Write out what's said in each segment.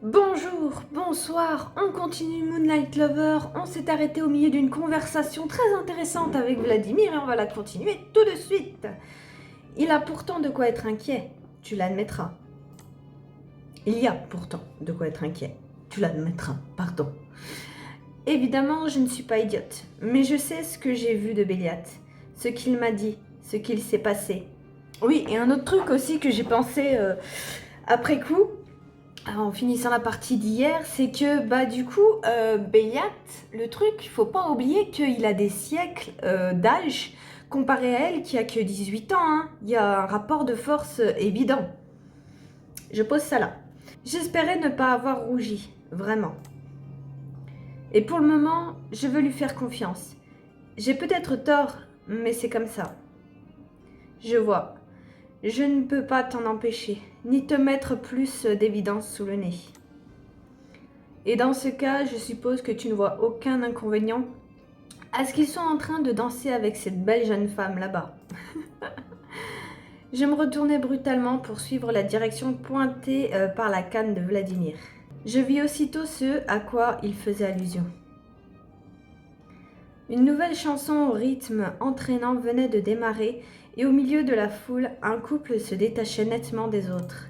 Bonjour, bonsoir, on continue Moonlight Lover. On s'est arrêté au milieu d'une conversation très intéressante avec Vladimir et on va la continuer tout de suite. Il a pourtant de quoi être inquiet, tu l'admettras. Il y a pourtant de quoi être inquiet, tu l'admettras, pardon. Évidemment, je ne suis pas idiote, mais je sais ce que j'ai vu de Béliat, ce qu'il m'a dit, ce qu'il s'est passé. Oui, et un autre truc aussi que j'ai pensé après coup, en finissant la partie d'hier, c'est que du coup, Béliat, le truc, il faut pas oublier qu'il a des siècles d'âge comparé à elle qui a que 18 ans. Hein. Il y a un rapport de force évident. Je pose ça là. J'espérais ne pas avoir rougi, vraiment. Et pour le moment, je veux lui faire confiance. J'ai peut-être tort, mais c'est comme ça. Je vois. Je ne peux pas t'en empêcher, ni te mettre plus d'évidence sous le nez. Et dans ce cas, je suppose que tu ne vois aucun inconvénient à ce qu'ils soient en train de danser avec cette belle jeune femme là-bas. Je me retournai brutalement pour suivre la direction pointée par la canne de Vladimir. Je vis aussitôt ce à quoi il faisait allusion. Une nouvelle chanson au rythme entraînant venait de démarrer et au milieu de la foule, un couple se détachait nettement des autres.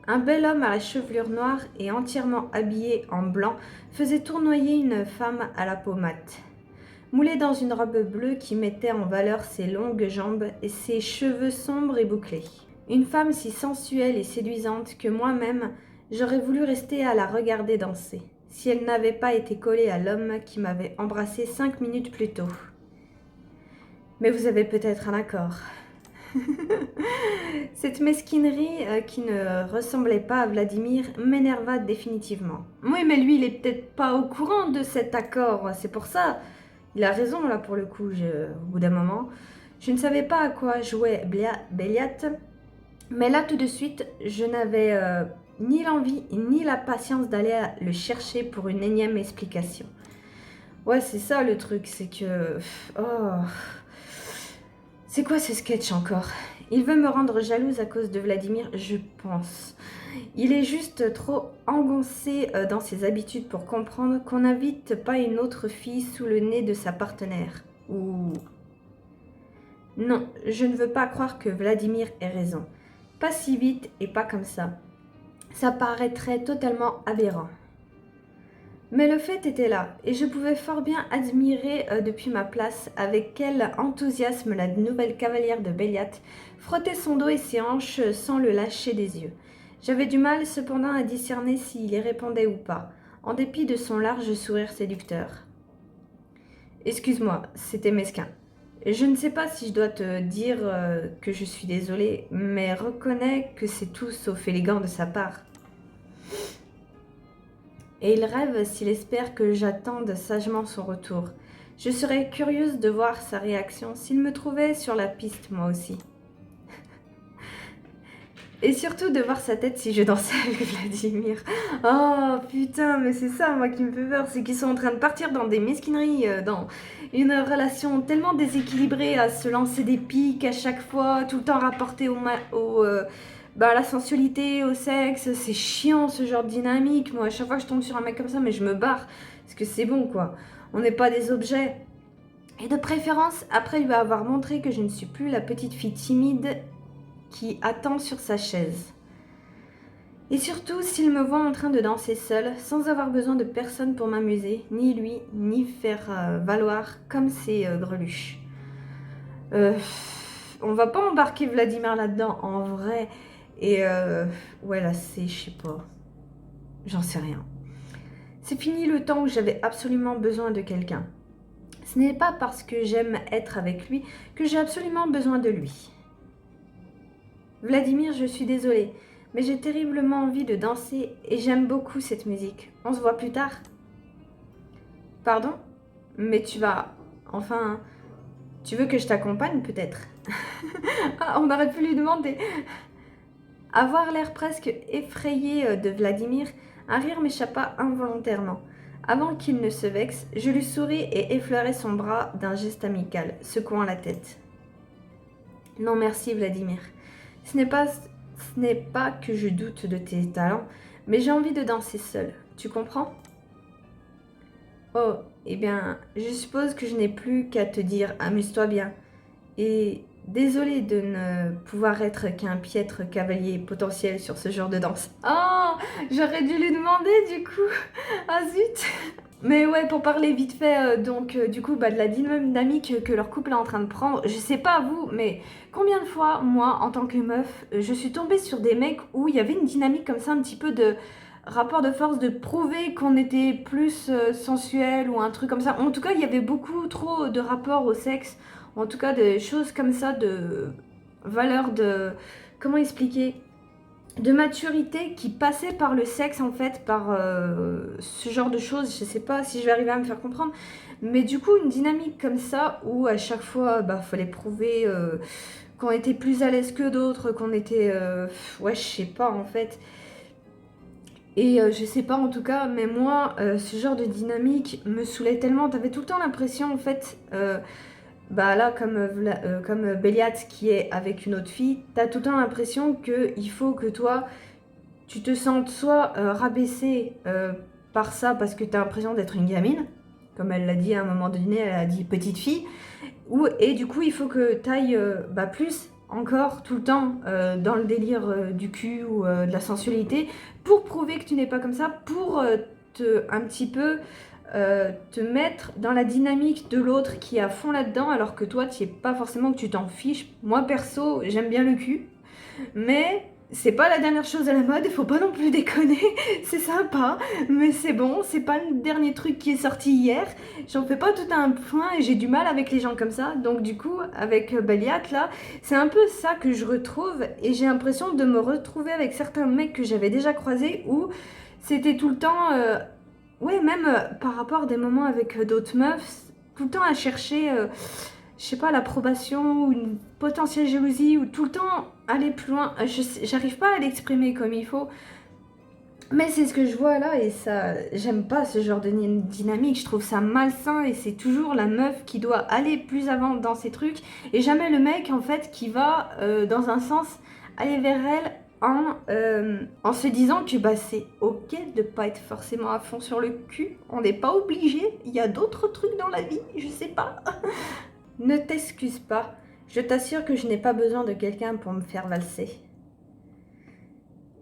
Un bel homme à la chevelure noire et entièrement habillé en blanc faisait tournoyer une femme à la peau mate. Moulée dans une robe bleue qui mettait en valeur ses longues jambes et ses cheveux sombres et bouclés. Une femme si sensuelle et séduisante que moi-même, j'aurais voulu rester à la regarder danser, si elle n'avait pas été collée à l'homme qui m'avait embrassé 5 minutes plus tôt. Mais vous avez peut-être un accord. Cette mesquinerie qui ne ressemblait pas à Vladimir m'énerva définitivement. Oui, mais lui, il est peut-être pas au courant de cet accord, c'est pour ça. Il a raison, là, pour le coup, au bout d'un moment. Je ne savais pas à quoi jouait Béliat, mais là, tout de suite, je n'avais ni l'envie ni la patience d'aller le chercher pour une énième explication. Ouais, c'est ça le truc, c'est que... Oh... C'est quoi ce sketch encore? Il veut me rendre jalouse à cause de Vladimir, je pense. Il est juste trop engoncé dans ses habitudes pour comprendre qu'on n'invite pas une autre fille sous le nez de sa partenaire. Ou... Non, je ne veux pas croire que Vladimir ait raison. Pas si vite et pas comme ça. Ça paraîtrait totalement aberrant. Mais le fait était là, et je pouvais fort bien admirer depuis ma place avec quel enthousiasme la nouvelle cavalière de Béliat frottait son dos et ses hanches sans le lâcher des yeux. J'avais du mal cependant à discerner s'il y répondait ou pas, en dépit de son large sourire séducteur. Excuse-moi, c'était mesquin. Je ne sais pas si je dois te dire que je suis désolée, mais reconnais que c'est tout sauf élégant de sa part. Et il rêve s'il espère que j'attende sagement son retour. Je serais curieuse de voir sa réaction s'il me trouvait sur la piste moi aussi. Et surtout de voir sa tête si je dansais avec Vladimir. Oh putain, mais c'est ça moi qui me fait peur, c'est qu'ils sont en train de partir dans des mesquineries, dans une relation tellement déséquilibrée à se lancer des piques à chaque fois, tout le temps rapporté à la sensualité, au sexe. C'est chiant ce genre de dynamique. Moi, à chaque fois que je tombe sur un mec comme ça, mais je me barre. Parce que c'est bon quoi. On n'est pas des objets. Et de préférence, après lui avoir montré que je ne suis plus la petite fille timide qui attend sur sa chaise. Et surtout, s'il me voit en train de danser seule, sans avoir besoin de personne pour m'amuser, ni lui, ni faire valoir comme ces greluches. On va pas embarquer Vladimir là-dedans, en vrai. Et ouais, là, je sais pas. J'en sais rien. C'est fini le temps où j'avais absolument besoin de quelqu'un. Ce n'est pas parce que j'aime être avec lui que j'ai absolument besoin de lui. Vladimir, je suis désolée, mais j'ai terriblement envie de danser et j'aime beaucoup cette musique. On se voit plus tard. Pardon? Mais tu vas... Enfin... Tu veux que je t'accompagne peut-être? Ah, on aurait pu lui demander. Avoir l'air presque effrayé de Vladimir, un rire m'échappa involontairement. Avant qu'il ne se vexe, je lui souris et effleurai son bras d'un geste amical, secouant la tête. Non merci Vladimir. Ce n'est pas que je doute de tes talents, Mais j'ai envie de danser seule, tu comprends? Oh, eh bien, je suppose que je n'ai plus qu'à te dire amuse-toi bien. Et désolée de ne pouvoir être qu'un piètre cavalier potentiel sur ce genre de danse. Oh, j'aurais dû lui demander du coup. Ah zut. Mais ouais, pour parler vite fait, du coup, de la dynamique que leur couple est en train de prendre, je sais pas vous, mais combien de fois, moi, en tant que meuf, je suis tombée sur des mecs où il y avait une dynamique comme ça, un petit peu de rapport de force, de prouver qu'on était plus sensuel ou un truc comme ça. En tout cas, il y avait beaucoup trop de rapports au sexe, en tout cas des choses comme ça, de valeur de... Comment expliquer? De maturité qui passait par le sexe en fait, par ce genre de choses. Je sais pas si je vais arriver à me faire comprendre, mais du coup une dynamique comme ça où à chaque fois fallait prouver qu'on était plus à l'aise que d'autres, qu'on était ouais, je sais pas en fait. Et je sais pas en tout cas, mais moi ce genre de dynamique me saoulait tellement. T'avais tout le temps l'impression en fait là, comme Béliat qui est avec une autre fille, t'as tout le temps l'impression qu'il faut que toi, tu te sentes soit rabaissé par ça parce que t'as l'impression d'être une gamine, comme elle l'a dit à un moment donné, elle a dit petite fille, et du coup il faut que t'ailles plus encore tout le temps dans le délire du cul ou de la sensualité pour prouver que tu n'es pas comme ça, pour un petit peu te mettre dans la dynamique de l'autre qui est à fond là-dedans alors que toi tu es pas forcément, que tu t'en fiches. Moi perso j'aime bien le cul, mais c'est pas la dernière chose à la mode, il faut pas non plus déconner, c'est sympa, mais c'est bon, c'est pas le dernier truc qui est sorti hier, j'en fais pas tout un point et j'ai du mal avec les gens comme ça, donc du coup, avec Baliat là, c'est un peu ça que je retrouve et j'ai l'impression de me retrouver avec certains mecs que j'avais déjà croisés où c'était tout le temps, ouais, même par rapport à des moments avec d'autres meufs, tout le temps à chercher je sais pas, l'approbation ou une potentielle jalousie ou tout le temps aller plus loin. J'arrive pas à l'exprimer comme il faut. Mais c'est ce que je vois là et ça, j'aime pas ce genre de dynamique, je trouve ça malsain et c'est toujours la meuf qui doit aller plus avant dans ses trucs et jamais le mec en fait qui va dans un sens aller vers elle en se disant que c'est ok de pas être forcément à fond sur le cul, on n'est pas obligé, il y a d'autres trucs dans la vie, je sais pas. Ne t'excuse pas, je t'assure que je n'ai pas besoin de quelqu'un pour me faire valser.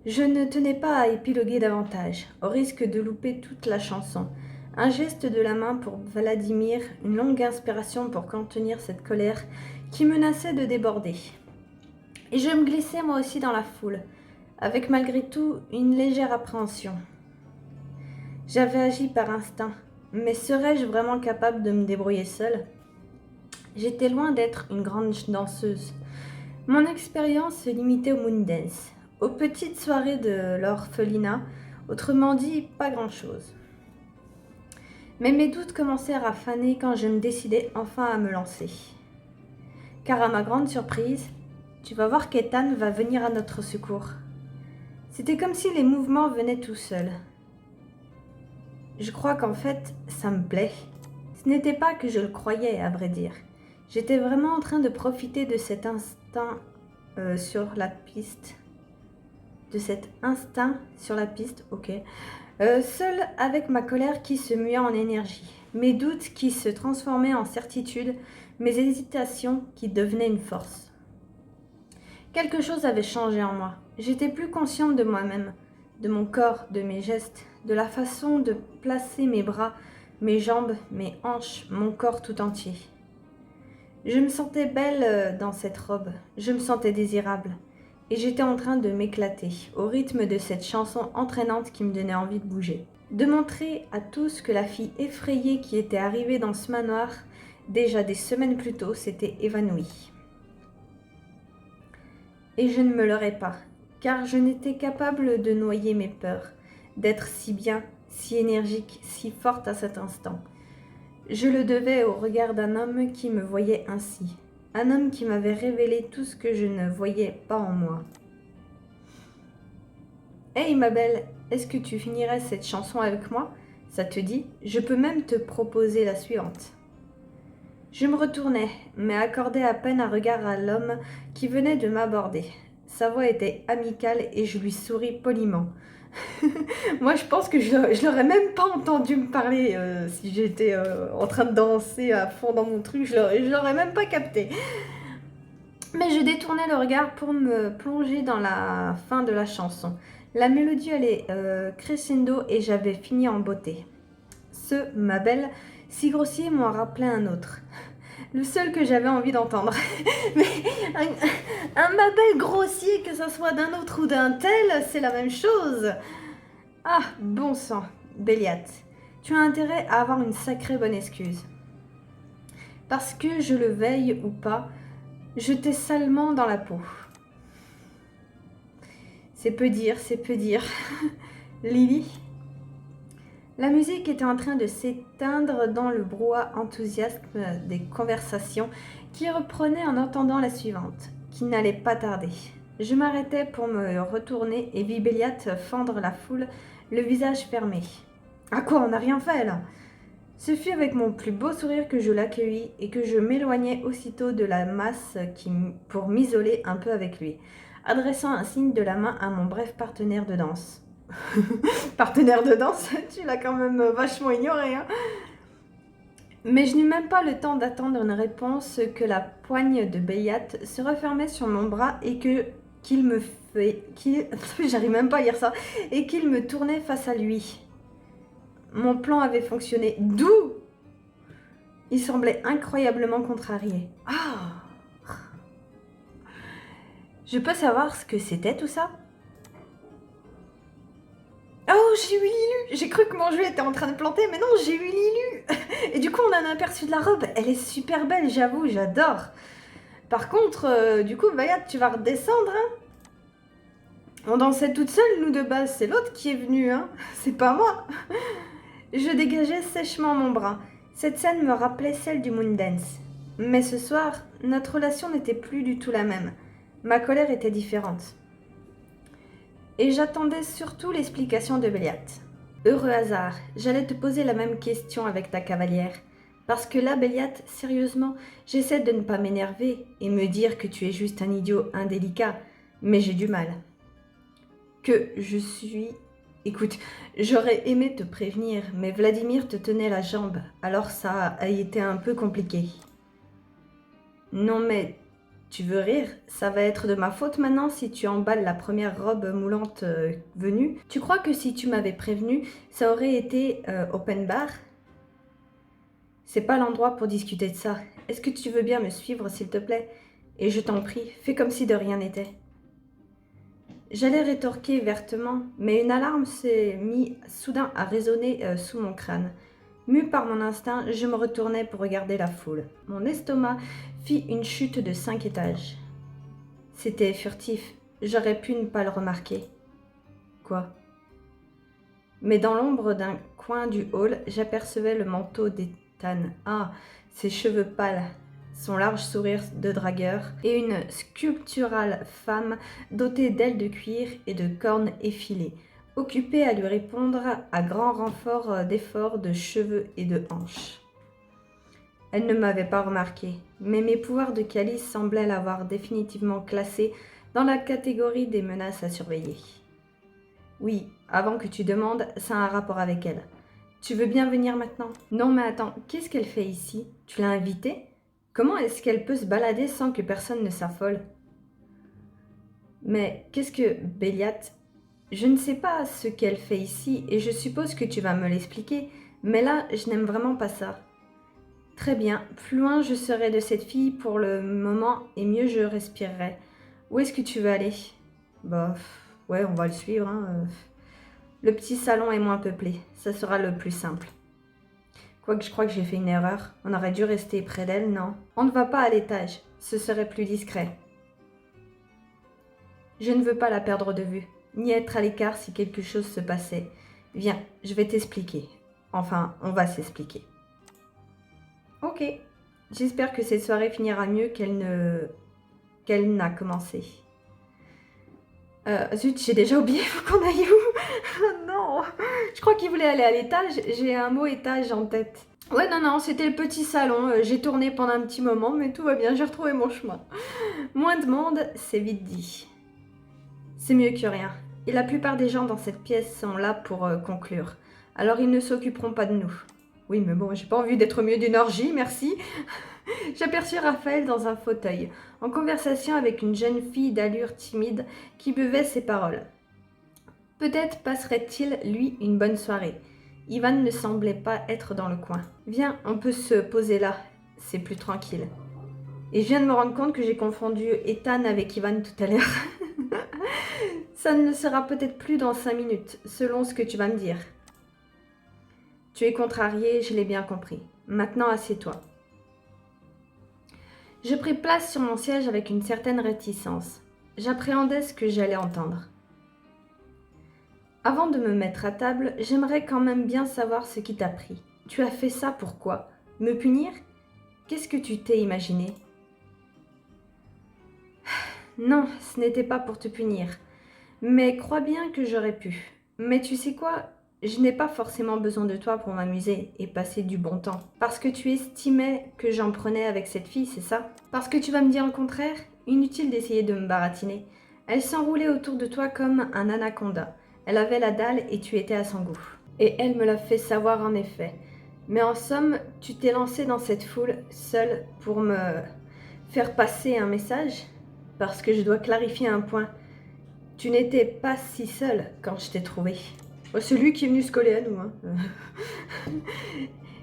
Je ne tenais pas à épiloguer davantage, au risque de louper toute la chanson. Un geste de la main pour Vladimir, une longue inspiration pour contenir cette colère qui menaçait de déborder. Et je me glissais moi aussi dans la foule, avec malgré tout une légère appréhension. J'avais agi par instinct, mais serais-je vraiment capable de me débrouiller seule ? J'étais loin d'être une grande danseuse. Mon expérience se limitait au moondance, aux petites soirées de l'orphelinat, autrement dit, pas grand-chose. Mais mes doutes commencèrent à faner quand je me décidai enfin à me lancer. Car à ma grande surprise, tu vas voir qu'Ethan va venir à notre secours. C'était comme si les mouvements venaient tout seuls. Je crois qu'en fait, ça me plaît. Ce n'était pas que je le croyais, à vrai dire. J'étais vraiment en train de profiter de cet instinct sur la piste. De cet instinct sur la piste, ok. Seule avec ma colère qui se muait en énergie, mes doutes qui se transformaient en certitude, mes hésitations qui devenaient une force. Quelque chose avait changé en moi. J'étais plus consciente de moi-même, de mon corps, de mes gestes, de la façon de placer mes bras, mes jambes, mes hanches, mon corps tout entier. Je me sentais belle dans cette robe, je me sentais désirable. Et j'étais en train de m'éclater au rythme de cette chanson entraînante qui me donnait envie de bouger. De montrer à tous que la fille effrayée qui était arrivée dans ce manoir déjà des semaines plus tôt s'était évanouie. Et je ne me leurrais pas, car je n'étais capable de noyer mes peurs, d'être si bien, si énergique, si forte à cet instant. Je le devais au regard d'un homme qui me voyait ainsi. Un homme qui m'avait révélé tout ce que je ne voyais pas en moi. « Hey ma belle, est-ce que tu finirais cette chanson avec moi ? Ça te dit ? Je peux même te proposer la suivante. » Je me retournai, mais accordai à peine un regard à l'homme qui venait de m'aborder. Sa voix était amicale et je lui souris poliment. Moi, je pense que je l'aurais même pas entendu me parler si j'étais en train de danser à fond dans mon truc. Je l'aurais même pas capté. Mais je détournais le regard pour me plonger dans la fin de la chanson. La mélodie allait crescendo et j'avais fini en beauté. Ma belle, si grossier m'en rappelait un autre. Le seul que j'avais envie d'entendre. Mais un ma belle grossier, que ça soit d'un autre ou d'un tel, c'est la même chose. Ah, bon sang, Béliat, tu as intérêt à avoir une sacrée bonne excuse. Parce que je le veille ou pas, je t'ai salement dans la peau. C'est peu dire, c'est peu dire. Lily. La musique était en train de s'éteindre dans le brouhaha enthousiaste des conversations qui reprenaient en entendant la suivante, qui n'allait pas tarder. Je m'arrêtai pour me retourner et vis Béliat fendre la foule, le visage fermé. À quoi, on n'a rien fait là? Ce fut avec mon plus beau sourire que je l'accueillis et que je m'éloignai aussitôt de la masse pour m'isoler un peu avec lui, adressant un signe de la main à mon bref partenaire de danse. Partenaire de danse, tu l'as quand même vachement ignoré, hein. Mais je n'eus même pas le temps d'attendre une réponse que la poigne de Béliat se refermait sur mon bras et j'arrive même pas à lire ça, et qu'il me tournait face à lui. Mon plan avait fonctionné. D'où? Il semblait incroyablement contrarié. Ah! Je peux savoir ce que c'était tout ça? Oh, j'ai eu Lilu! J'ai cru que mon jeu était en train de planter, mais non, j'ai eu Lilu! Et du coup, on a un aperçu de la robe. Elle est super belle, j'avoue, j'adore. Par contre, du coup, Bayat, tu vas redescendre, hein? On dansait toute seule, nous de base. C'est l'autre qui est venu, hein? C'est pas moi. Je dégageais sèchement mon bras. Cette scène me rappelait celle du Moondance. Mais ce soir, notre relation n'était plus du tout la même. Ma colère était différente. Et j'attendais surtout l'explication de Béliat. Heureux hasard, j'allais te poser la même question avec ta cavalière. Parce que là, Béliat, sérieusement, j'essaie de ne pas m'énerver et me dire que tu es juste un idiot indélicat, mais j'ai du mal. Que je suis... Écoute, j'aurais aimé te prévenir, mais Vladimir te tenait la jambe, alors ça a été un peu compliqué. Non mais, tu veux rire? Ça va être de ma faute maintenant si tu emballes la première robe moulante venue. Tu crois que si tu m'avais prévenu, ça aurait été open bar? C'est pas l'endroit pour discuter de ça. Est-ce que tu veux bien me suivre, s'il te plaît? Et je t'en prie, fais comme si de rien n'était. J'allais rétorquer vertement, mais une alarme s'est mise soudain à résonner sous mon crâne. Mue par mon instinct, je me retournai pour regarder la foule. Mon estomac fit une chute de 5 étages. C'était furtif, j'aurais pu ne pas le remarquer. Quoi? Mais dans l'ombre d'un coin du hall, j'apercevais le manteau d'Ethan. Ah, ses cheveux pâles, son large sourire de dragueur, et une sculpturale femme dotée d'ailes de cuir et de cornes effilées, occupée à lui répondre à grand renfort d'efforts de cheveux et de hanches. Elle ne m'avait pas remarqué, mais mes pouvoirs de calice semblaient l'avoir définitivement classée dans la catégorie des menaces à surveiller. Oui, avant que tu demandes, ça a un rapport avec elle. Tu veux bien venir maintenant? Non mais attends, qu'est-ce qu'elle fait ici? Tu l'as invitée? Comment est-ce qu'elle peut se balader sans que personne ne s'affole? Mais qu'est-ce que... Béliat? Je ne sais pas ce qu'elle fait ici et je suppose que tu vas me l'expliquer, mais là, je n'aime vraiment pas ça. Très bien, plus loin je serai de cette fille pour le moment et mieux je respirerai. Où est-ce que tu veux aller? Bah, ouais, on va le suivre, hein. Le petit salon est moins peuplé, ça sera le plus simple. Quoique je crois que j'ai fait une erreur, on aurait dû rester près d'elle, non? On ne va pas à l'étage, ce serait plus discret. Je ne veux pas la perdre de vue, ni être à l'écart si quelque chose se passait. Viens, je vais t'expliquer. Enfin, on va s'expliquer. Ok, j'espère que cette soirée finira mieux qu'elle n'a commencé. Zut, j'ai déjà oublié, faut qu'on aille où? Non, je crois qu'il voulait aller à l'étage, j'ai un mot étage en tête. Ouais, non, c'était le petit salon, j'ai tourné pendant un petit moment, mais tout va bien, j'ai retrouvé mon chemin. Moins de monde, c'est vite dit. C'est mieux que rien. Et la plupart des gens dans cette pièce sont là pour conclure. Alors ils ne s'occuperont pas de nous. Oui, mais bon, j'ai pas envie d'être au milieu d'une orgie, merci. J'aperçus Raphaël dans un fauteuil, en conversation avec une jeune fille d'allure timide qui buvait ses paroles. Peut-être passerait-il, lui, une bonne soirée. Ivan ne semblait pas être dans le coin. Viens, on peut se poser là, c'est plus tranquille. Et je viens de me rendre compte que j'ai confondu Ethan avec Ivan tout à l'heure. Ça ne le sera peut-être plus dans 5 minutes, selon ce que tu vas me dire. Tu es contrarié, je l'ai bien compris. Maintenant, assieds-toi. Je pris place sur mon siège avec une certaine réticence. J'appréhendais ce que j'allais entendre. Avant de me mettre à table, j'aimerais quand même bien savoir ce qui t'a pris. Tu as fait ça pourquoi? Me punir? Qu'est-ce que tu t'es imaginé? Non, ce n'était pas pour te punir. Mais crois bien que j'aurais pu. Mais tu sais quoi? Je n'ai pas forcément besoin de toi pour m'amuser et passer du bon temps. Parce que tu estimais que j'en prenais avec cette fille, c'est ça? Parce que tu vas me dire le contraire? Inutile d'essayer de me baratiner. Elle s'enroulait autour de toi comme un anaconda. Elle avait la dalle et tu étais à son goût. Et elle me l'a fait savoir en effet. Mais en somme, tu t'es lancé dans cette foule seule pour me faire passer un message? Parce que je dois clarifier un point. Tu n'étais pas si seul quand je t'ai trouvé. C'est lui qui est venu se coller à nous. Hein.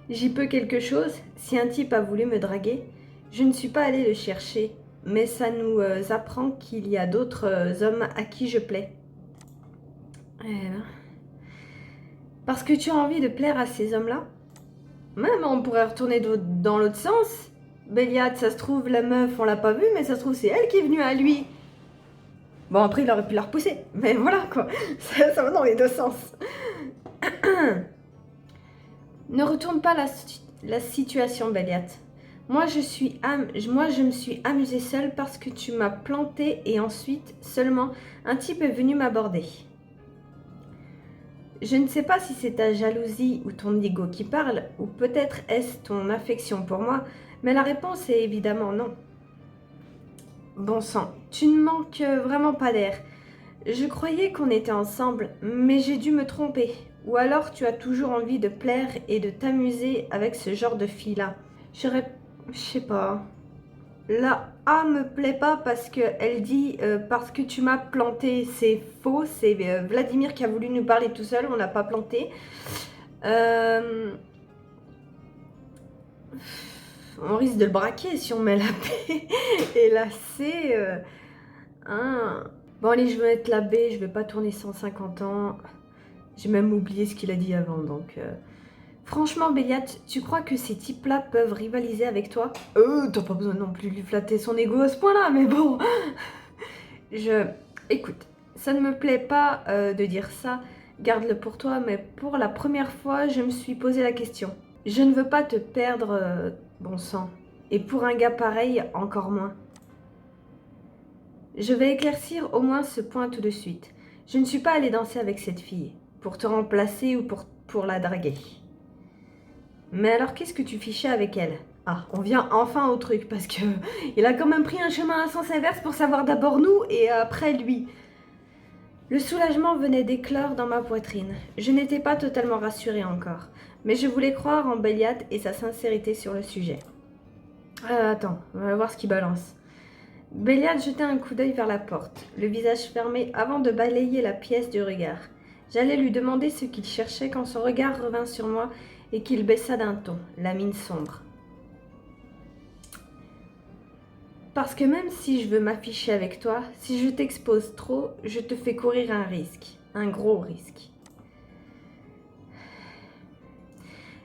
J'y peux quelque chose. Si un type a voulu me draguer, je ne suis pas allée le chercher. Mais ça nous apprend qu'il y a d'autres hommes à qui je plais. Parce que tu as envie de plaire à ces hommes-là? Même on pourrait retourner dans l'autre sens. Béliade, ça se trouve, la meuf, on l'a pas vue, mais ça se trouve, c'est elle qui est venue à lui. Bon, après, il aurait pu la repousser. Mais voilà, quoi. Ça va dans les deux sens. Ne retourne pas la situation, Béliade. Moi, je me suis amusée seule parce que tu m'as plantée et ensuite, seulement, un type est venu m'aborder. Je ne sais pas si c'est ta jalousie ou ton ego qui parle, ou peut-être est-ce ton affection pour moi, mais la réponse est évidemment non. Bon sang, tu ne manques vraiment pas d'air. Je croyais qu'on était ensemble, mais j'ai dû me tromper. Ou alors tu as toujours envie de plaire et de t'amuser avec ce genre de fille-là. Je sais pas. La A me plaît pas parce qu'elle dit parce que tu m'as planté. C'est faux, c'est Vladimir qui a voulu nous parler tout seul, on l'a pas planté. On risque de le braquer si on met la B et la C. Bon allez, je vais mettre la B, je vais pas tourner 150 ans. J'ai même oublié ce qu'il a dit avant, donc... Franchement, Béliade, tu crois que ces types-là peuvent rivaliser avec toi? T'as pas besoin non plus de lui flatter son ego à ce point-là, mais bon... Écoute, ça ne me plaît pas de dire ça, garde-le pour toi, mais pour la première fois, je me suis posé la question. Je ne veux pas te perdre, bon sang. Et pour un gars pareil, encore moins. Je vais éclaircir au moins ce point tout de suite. Je ne suis pas allée danser avec cette fille, pour te remplacer ou pour la draguer. Mais alors, qu'est-ce que tu fichais avec elle? Ah, on vient enfin au truc, parce que il a quand même pris un chemin à sens inverse pour savoir d'abord nous et après lui. Le soulagement venait d'éclore dans ma poitrine. Je n'étais pas totalement rassurée encore, mais je voulais croire en Béliade et sa sincérité sur le sujet. Attends, on va voir ce qu'il balance. Béliade jetait un coup d'œil vers la porte, le visage fermé avant de balayer la pièce du regard. J'allais lui demander ce qu'il cherchait quand son regard revint sur moi et qu'il baissa d'un ton, la mine sombre. Parce que même si je veux m'afficher avec toi, si je t'expose trop, je te fais courir un risque, un gros risque.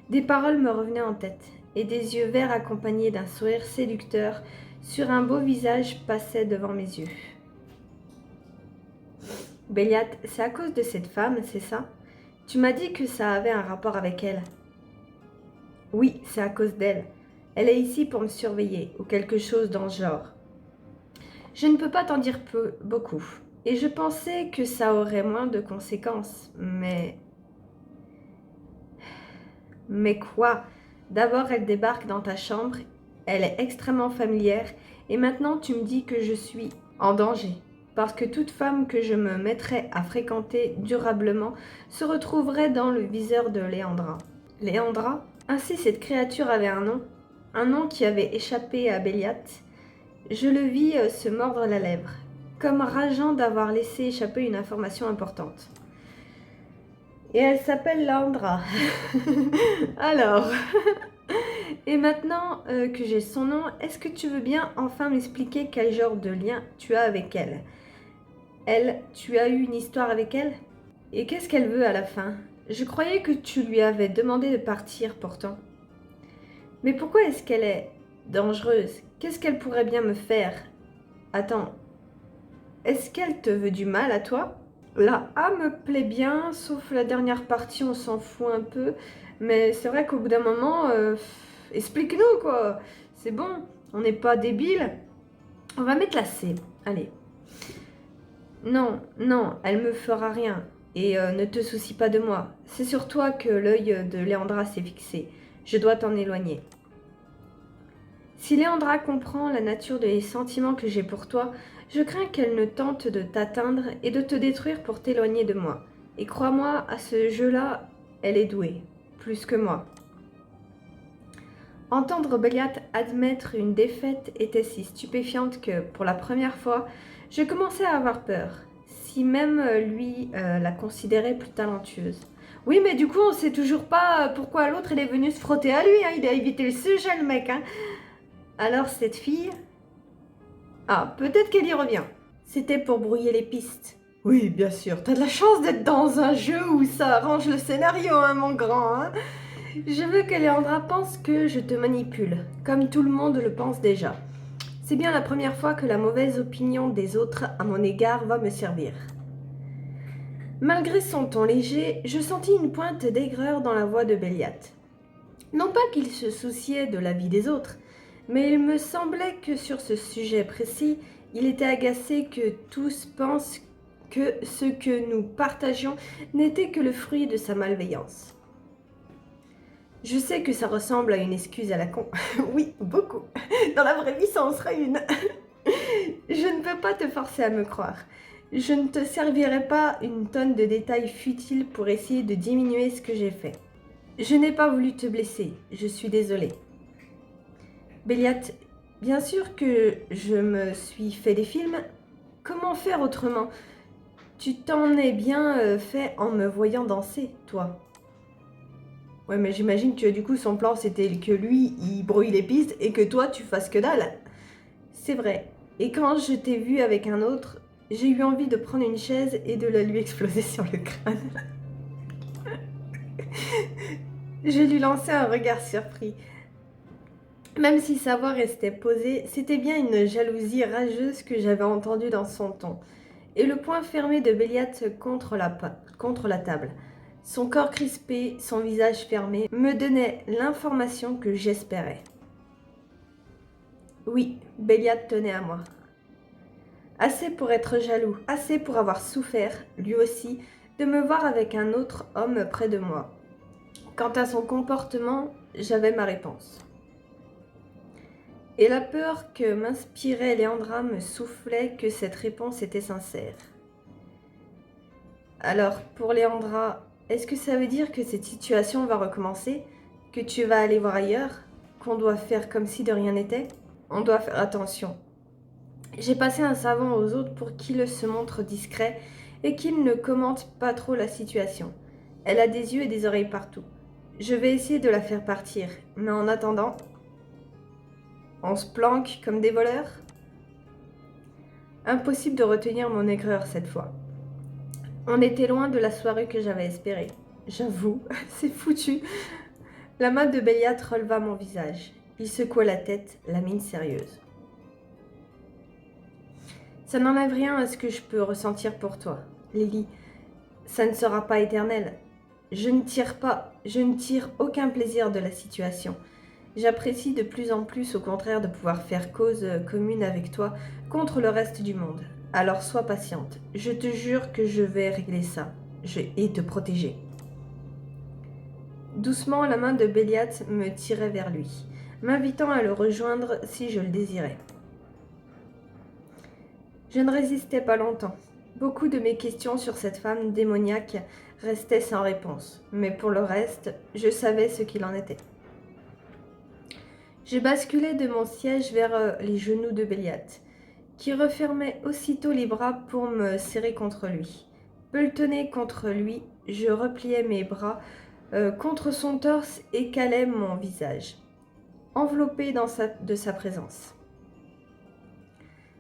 Des paroles me revenaient en tête, et des yeux verts accompagnés d'un sourire séducteur sur un beau visage passaient devant mes yeux. Béliade, c'est à cause de cette femme, c'est ça? Tu m'as dit que ça avait un rapport avec elle. Oui, c'est à cause d'elle. Elle est ici pour me surveiller, ou quelque chose dans ce genre. Je ne peux pas t'en dire beaucoup, et je pensais que ça aurait moins de conséquences, mais... Mais quoi? D'abord, elle débarque dans ta chambre, elle est extrêmement familière, et maintenant tu me dis que je suis en danger. parce que toute femme que je me mettrais à fréquenter durablement se retrouverait dans le viseur de Léandra. Léandra? Ainsi cette créature avait un nom qui avait échappé à Béliat. Je le vis se mordre la lèvre, comme rageant d'avoir laissé échapper une information importante. Et elle s'appelle Léandra. Alors, et maintenant que j'ai son nom, est-ce que tu veux bien enfin m'expliquer quel genre de lien tu as avec elle? Elle, tu as eu une histoire avec elle? Et qu'est-ce qu'elle veut à la fin? Je croyais que tu lui avais demandé de partir pourtant. Mais pourquoi est-ce qu'elle est dangereuse? Qu'est-ce qu'elle pourrait bien me faire? Attends, est-ce qu'elle te veut du mal à toi? La A me plaît bien, sauf la dernière partie, on s'en fout un peu. Mais c'est vrai qu'au bout d'un moment, explique-nous quoi. C'est bon, on n'est pas débiles. On va mettre la C, allez. Non, non, elle me fera rien. Et ne te soucie pas de moi. C'est sur toi que l'œil de Léandra s'est fixé. Je dois t'en éloigner. Si Léandra comprend la nature des sentiments que j'ai pour toi, je crains qu'elle ne tente de t'atteindre et de te détruire pour t'éloigner de moi. Et crois-moi, à ce jeu-là, elle est douée, plus que moi. Entendre Béliat admettre une défaite était si stupéfiante que, pour la première fois, je commençais à avoir peur, si même lui la considérait plus talentueuse. Oui, mais du coup, on sait toujours pas pourquoi l'autre elle est venue se frotter à lui, hein. Il a évité le sujet, le mec, hein. Alors cette fille... Ah, peut-être qu'elle y revient. C'était pour brouiller les pistes. Oui, bien sûr, t'as de la chance d'être dans un jeu où ça arrange le scénario, hein, mon grand, hein. Je veux que Léandra pense que je te manipule, comme tout le monde le pense déjà. C'est bien la première fois que la mauvaise opinion des autres à mon égard va me servir. Malgré son ton léger, je sentis une pointe d'aigreur dans la voix de Béliat. Non pas qu'il se souciait de la vie des autres, mais il me semblait que sur ce sujet précis, il était agacé que tous pensent que ce que nous partagions n'était que le fruit de sa malveillance. Je sais que ça ressemble à une excuse à la con. Oui, beaucoup. Dans la vraie vie, ça en sera une. Je ne peux pas te forcer à me croire. Je ne te servirai pas une tonne de détails futiles pour essayer de diminuer ce que j'ai fait. Je n'ai pas voulu te blesser, je suis désolée. Béliat, bien sûr que je me suis fait des films. Comment faire autrement? Tu t'en es bien fait en me voyant danser, toi. Ouais, mais j'imagine que du coup, son plan, c'était que lui, il brouille les pistes et que toi, tu fasses que dalle. C'est vrai. Et quand je t'ai vu avec un autre, j'ai eu envie de prendre une chaise et de la lui exploser sur le crâne. Je lui lançai un regard surpris. Même si sa voix restait posée, c'était bien une jalousie rageuse que j'avais entendue dans son ton. Et le poing fermé de Béliat contre la table. Son corps crispé, son visage fermé, me donnait l'information que j'espérais. Oui, Béliat tenait à moi. Assez pour être jaloux, assez pour avoir souffert, lui aussi, de me voir avec un autre homme près de moi. Quant à son comportement, j'avais ma réponse. Et la peur que m'inspirait Léandra me soufflait que cette réponse était sincère. Alors, pour Léandra, est-ce que ça veut dire que cette situation va recommencer? Que tu vas aller voir ailleurs? Qu'on doit faire comme si de rien n'était? On doit faire attention. J'ai passé un savon aux autres pour qu'ils se montrent discrets et qu'ils ne commentent pas trop la situation. Elle a des yeux et des oreilles partout. Je vais essayer de la faire partir, mais en attendant, on se planque comme des voleurs? Impossible de retenir mon aigreur cette fois. On était loin de la soirée que j'avais espérée. J'avoue, c'est foutu. La main de Béliat releva mon visage. Il secoua la tête, la mine sérieuse. Ça n'enlève rien à ce que je peux ressentir pour toi, Lily. Ça ne sera pas éternel. Je ne tire aucun plaisir de la situation. J'apprécie de plus en plus, au contraire, de pouvoir faire cause commune avec toi contre le reste du monde. Alors sois patiente. Je te jure que je vais régler ça et te protéger. Doucement, la main de Béliat me tirait vers lui, m'invitant à le rejoindre si je le désirais. Je ne résistais pas longtemps. Beaucoup de mes questions sur cette femme démoniaque restaient sans réponse, mais pour le reste, je savais ce qu'il en était. Je basculai de mon siège vers les genoux de Béliat, qui refermait aussitôt les bras pour me serrer contre lui. Pelletonnée contre lui, je repliai mes bras contre son torse et calai mon visage, enveloppé de sa présence.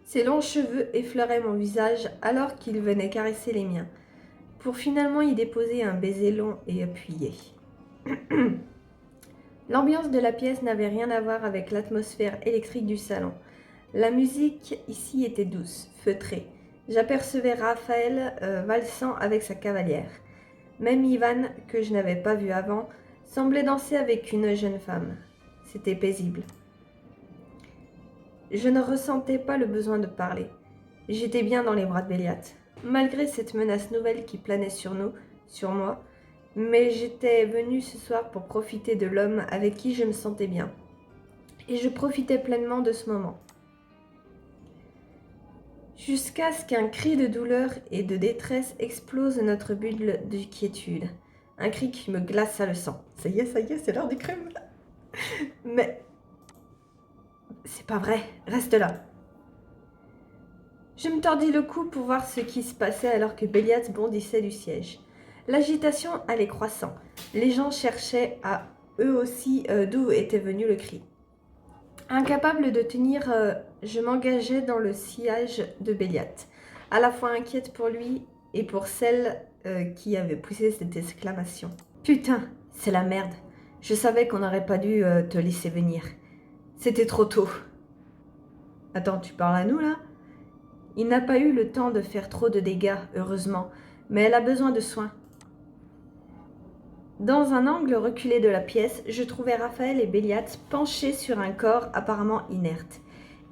Ses longs cheveux effleuraient mon visage alors qu'il venait caresser les miens, pour finalement y déposer un baiser long et appuyé. L'ambiance de la pièce n'avait rien à voir avec l'atmosphère électrique du salon. La musique ici était douce, feutrée. J'apercevais Raphaël valsant avec sa cavalière. Même Ivan, que je n'avais pas vu avant, semblait danser avec une jeune femme. C'était paisible. Je ne ressentais pas le besoin de parler. J'étais bien dans les bras de Béliat, malgré cette menace nouvelle qui planait sur nous, sur moi, mais j'étais venue ce soir pour profiter de l'homme avec qui je me sentais bien. Et je profitais pleinement de ce moment. Jusqu'à ce qu'un cri de douleur et de détresse explose notre bulle de quiétude. Un cri qui me glaça le sang. Ça y est, c'est l'heure du crime. Mais... c'est pas vrai, reste là. Je me tordis le cou pour voir ce qui se passait alors que Béliat bondissait du siège. L'agitation allait croissant. Les gens cherchaient à eux aussi d'où était venu le cri. Incapable de tenir, je m'engageais dans le sillage de Béliat, à la fois inquiète pour lui et pour celle qui avait poussé cette exclamation. Putain, c'est la merde. Je savais qu'on n'aurait pas dû te laisser venir. C'était trop tôt. Attends, tu parles à nous là ? Il n'a pas eu le temps de faire trop de dégâts, heureusement, mais elle a besoin de soins. Dans un angle reculé de la pièce, je trouvais Raphaël et Béliat penchés sur un corps apparemment inerte.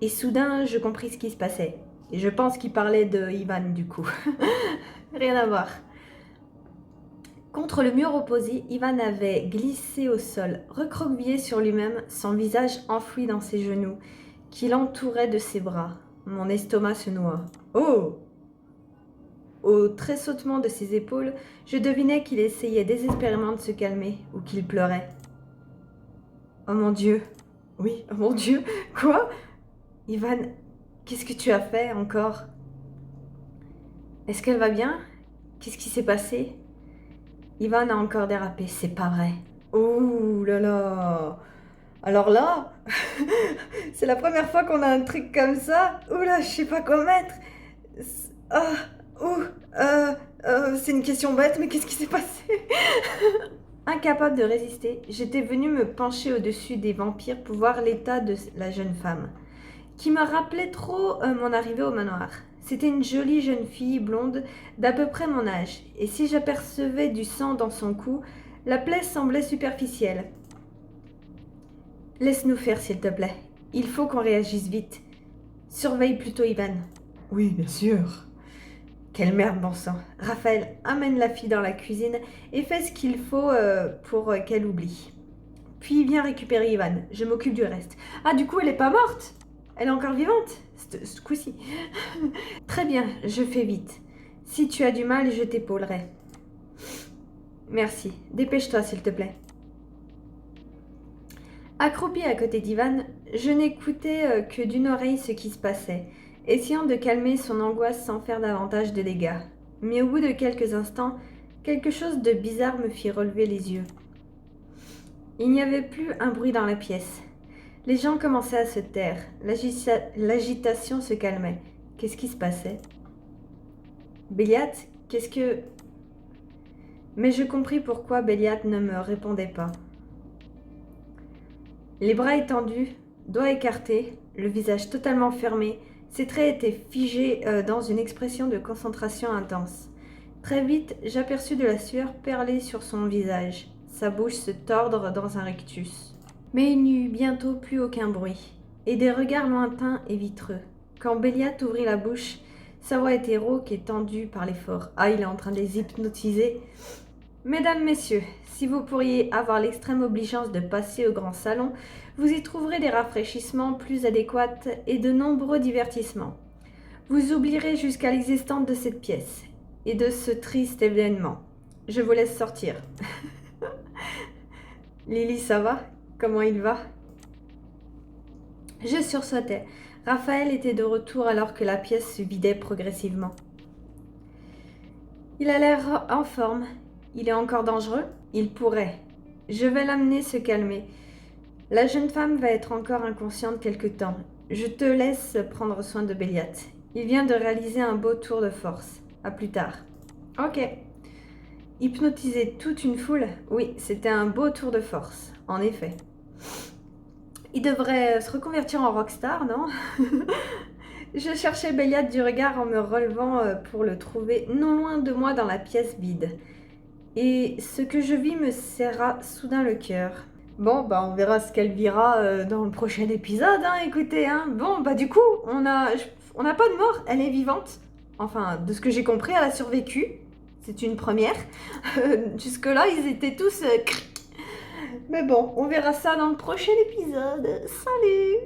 Et soudain, je compris ce qui se passait. Et je pense qu'il parlait de Ivan du coup. Rien à voir. Contre le mur opposé, Ivan avait glissé au sol, recroquevillé sur lui-même, son visage enfoui dans ses genoux, qu'il entourait de ses bras. Mon estomac se noua. Oh! Au tressautement de ses épaules, je devinais qu'il essayait désespérément de se calmer ou qu'il pleurait. Oh mon Dieu! Oui, oh mon Dieu! Quoi? Ivan, qu'est-ce que tu as fait encore? Est-ce qu'elle va bien? Qu'est-ce qui s'est passé? Ivan a encore dérapé, c'est pas vrai. Oh là là! Alors là, c'est la première fois qu'on a un truc comme ça. Oula, je sais pas quoi mettre. C'est une question bête, mais qu'est-ce qui s'est passé? Incapable de résister, j'étais venue me pencher au-dessus des vampires pour voir l'état de la jeune femme, qui me rappelait trop mon arrivée au manoir. C'était une jolie jeune fille blonde d'à peu près mon âge, et si j'apercevais du sang dans son cou, la plaie semblait superficielle. Laisse-nous faire, s'il te plaît. Il faut qu'on réagisse vite. Surveille plutôt Ivan. Oui, bien sûr. Quelle merde, bon sang. Raphaël, amène la fille dans la cuisine et fais ce qu'il faut pour qu'elle oublie. Puis viens récupérer Ivan. Je m'occupe du reste. Ah, du coup, elle est pas morte? Elle est encore vivante? Ce coup-ci. Très bien, je fais vite. Si tu as du mal, je t'épaulerai. Merci. Dépêche-toi, s'il te plaît. Accroupie à côté d'Ivan, je n'écoutais que d'une oreille ce qui se passait, essayant de calmer son angoisse sans faire davantage de dégâts. Mais au bout de quelques instants, quelque chose de bizarre me fit relever les yeux. Il n'y avait plus un bruit dans la pièce. Les gens commençaient à se taire, l'agitation se calmait. Qu'est-ce qui se passait? Béliat, qu'est-ce que... Mais je compris pourquoi Béliat ne me répondait pas. Les bras étendus, doigts écartés, le visage totalement fermé, ses traits étaient figés dans une expression de concentration intense. Très vite, j'aperçus de la sueur perler sur son visage, sa bouche se tordre dans un rictus. Mais il n'y eut bientôt plus aucun bruit, et des regards lointains et vitreux. Quand Béliat ouvrit la bouche, sa voix était rauque et tendue par l'effort. Ah, il est en train de les hypnotiser. Mesdames, messieurs, si vous pourriez avoir l'extrême obligeance de passer au grand salon, vous y trouverez des rafraîchissements plus adéquats et de nombreux divertissements. Vous oublierez jusqu'à l'existence de cette pièce et de ce triste événement. Je vous laisse sortir. Lily, ça va? Comment il va? Je sursautais. Raphaël était de retour alors que la pièce se vidait progressivement. Il a l'air en forme. Il est encore dangereux? Il pourrait. Je vais l'amener se calmer. La jeune femme va être encore inconsciente quelque temps. Je te laisse prendre soin de Béliat. Il vient de réaliser un beau tour de force. À plus tard. Ok. Hypnotiser toute une foule? Oui, c'était un beau tour de force, en effet. Il devrait se reconvertir en rockstar, non? Je cherchais Béliat du regard en me relevant pour le trouver non loin de moi dans la pièce vide. Et ce que je vis me serra soudain le cœur. Bon, bah on verra ce qu'elle vira dans le prochain épisode, hein, écoutez, hein. Bon, bah du coup, on n'a pas de mort, elle est vivante. Enfin, de ce que j'ai compris, elle a survécu. C'est une première. Jusque-là, ils étaient tous... Mais bon, on verra ça dans le prochain épisode. Salut!